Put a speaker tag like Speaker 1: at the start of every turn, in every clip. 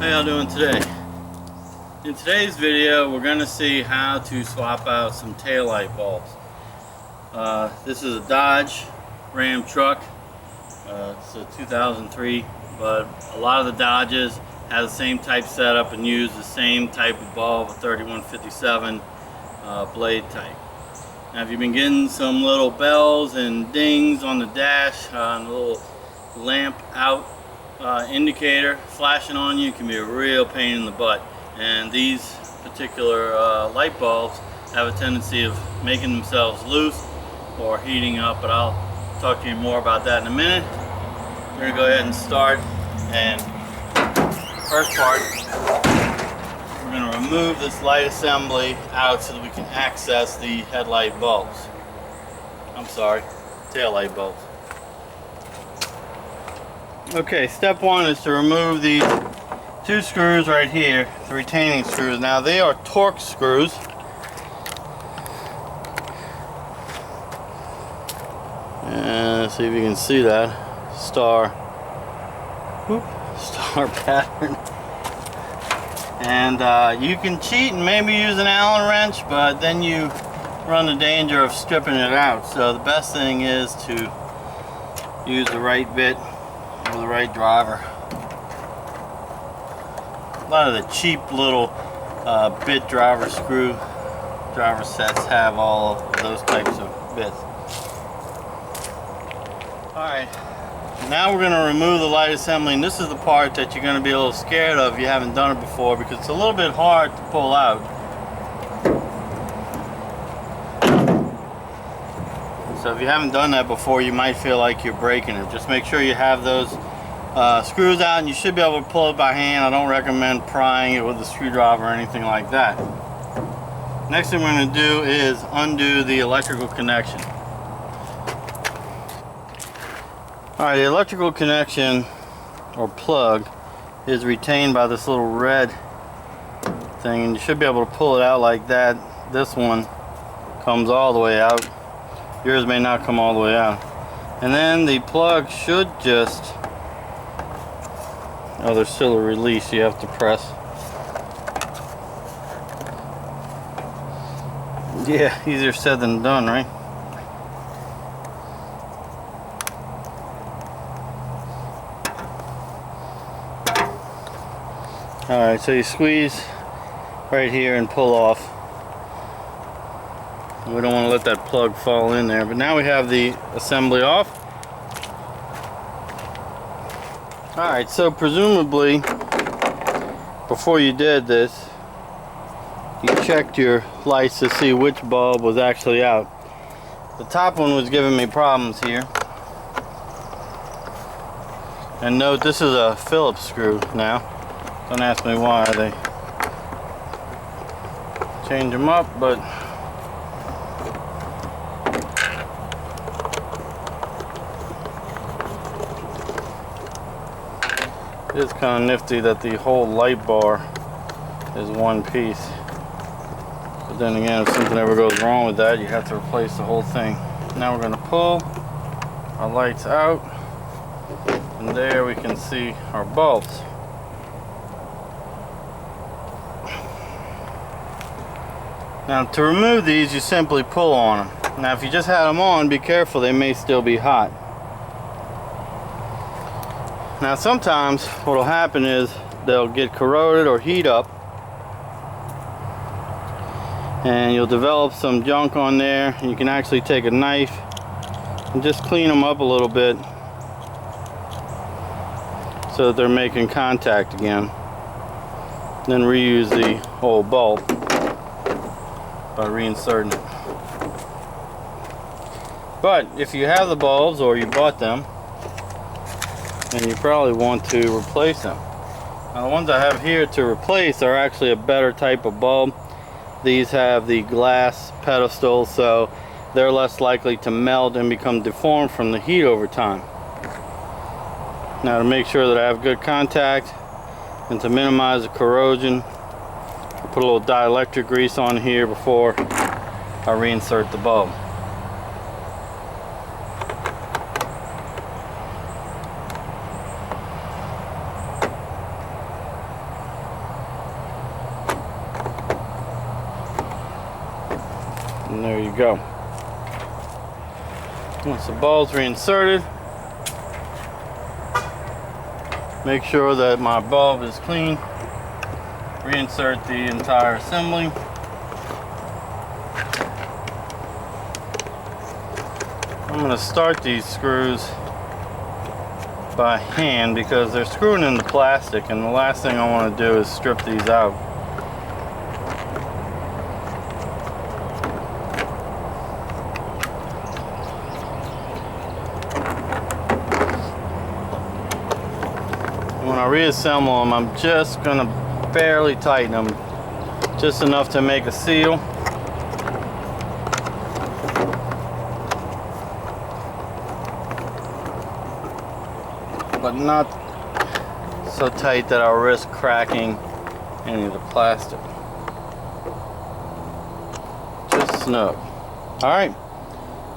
Speaker 1: How y'all doing today? In today's video, we're going to see how to swap out some taillight bulbs. This is a Dodge Ram truck. It's a 2003, but a lot of the Dodges have the same type setup and use the same type of bulb, a 3157 blade type. Now, if you've been getting some little bells and dings on the dash, and a little lamp out indicator flashing on you, can be a real pain in the butt. And these particular light bulbs have a tendency of making themselves loose or heating up, but I'll talk to you more about that in a minute. We're going to go ahead and start, and first part, we're going to remove this light assembly out so that we can access the headlight bulbs. Tail light bulbs. Okay, step one is to remove these two screws right here, the retaining screws. Now they are Torx screws. And let's see if you can see that star pattern. And you can cheat and maybe use an Allen wrench, but then you run the danger of stripping it out. So the best thing is to use the right bit or the right driver. A lot of the cheap little bit driver sets have all of those types of bits. Alright, now we're going to remove the light assembly, and this is the part that you're going to be a little scared of if you haven't done it before, because it's a little bit hard to pull out. So if you haven't done that before, you might feel like you're breaking it. Just make sure you have those screws out, and you should be able to pull it by hand. I don't recommend prying it with a screwdriver or anything like that. Next thing we're going to do is undo the electrical connection. Alright, the electrical connection or plug is retained by this little red thing, and you should be able to pull it out like that. This one comes all the way out. Yours may not come all the way out. And then the plug should just... oh, there's still a release you have to press. Yeah, easier said than done, right? Alright, so you squeeze right here and pull off. We don't want to let that plug fall in there, but now we have the assembly off. Alright, so presumably before you did this, you checked your lights to see which bulb was actually out. The top one was giving me problems here. And note, this is a Phillips screw now. Don't ask me why they change them up, but it's kind of nifty that the whole light bar is one piece. But then again, if something ever goes wrong with that, you have to replace the whole thing. Now we're going to pull our lights out, and there we can see our bulbs. Now to remove these, you simply pull on them. Now if you just had them on, be careful, they may still be hot. Now sometimes what will happen is they'll get corroded or heat up, and you'll develop some junk on there. You can actually take a knife and just clean them up a little bit so that they're making contact again. Then reuse the whole bulb by reinserting it. But if you have the bulbs or you bought them, then you probably want to replace them. Now the ones I have here to replace are actually a better type of bulb. These have the glass pedestal, so they're less likely to melt and become deformed from the heat over time. Now to make sure that I have good contact and to minimize the corrosion, I put a little dielectric grease on here before I reinsert the bulb. And there you go. Once the ball's reinserted, make sure that my bulb is clean. Reinsert the entire assembly. I'm going to start these screws by hand because they're screwing in the plastic, and the last thing I want to do is strip these out. When I reassemble them, I'm just going to barely tighten them, just enough to make a seal. But not so tight that I'll risk cracking any of the plastic. Just snug. Alright,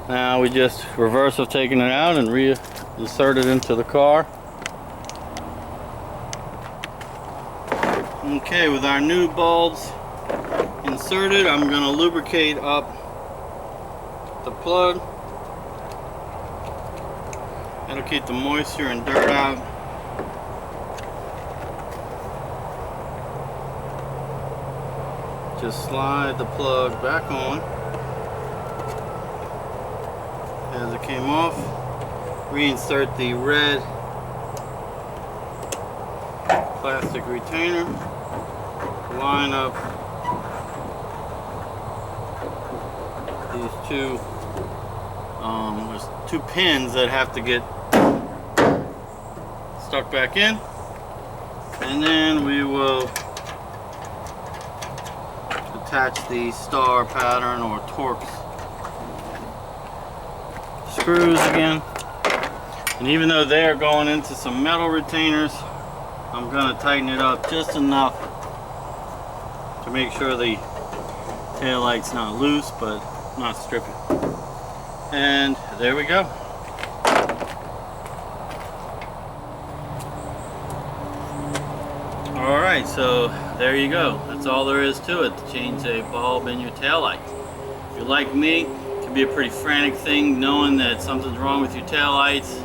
Speaker 1: now we just reverse of taking it out and reinsert it into the car. Okay, with our new bulbs inserted, I'm going to lubricate up the plug. That'll keep the moisture and dirt out. Just slide the plug back on as it came off. Reinsert the red plastic retainer. Line up these two. There's two pins that have to get stuck back in, and then we will attach the star pattern or Torx screws again. And even though they're going into some metal retainers, I'm going to tighten it up just enough to make sure the tail light's not loose but not stripping. And there we go. Alright, so there you go. That's all there is to it, to change a bulb in your tail light. If you're like me, it can be a pretty frantic thing knowing that something's wrong with your tail lights.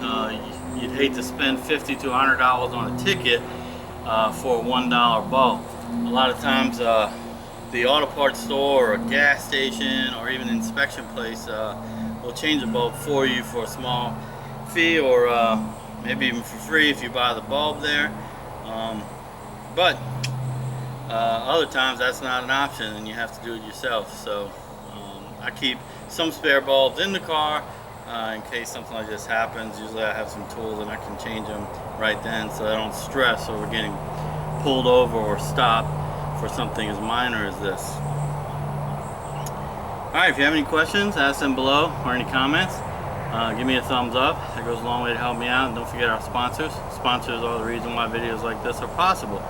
Speaker 1: You'd hate to spend $50 to $100 on a ticket for a $1 bulb. A lot of times the auto parts store or a gas station or even an inspection place will change the bulb for you for a small fee, or maybe even for free if you buy the bulb there. But other times that's not an option and you have to do it yourself. So I keep some spare bulbs in the car in case something like this happens. Usually I have some tools and I can change them right then, so I don't stress over getting pulled over or stopped for something as minor as this. Alright, if you have any questions, ask them below, or any comments. Give me a thumbs up. That goes a long way to help me out. And don't forget our sponsors. Sponsors are the reason why videos like this are possible.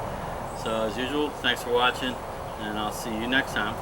Speaker 1: So as usual, thanks for watching, and I'll see you next time.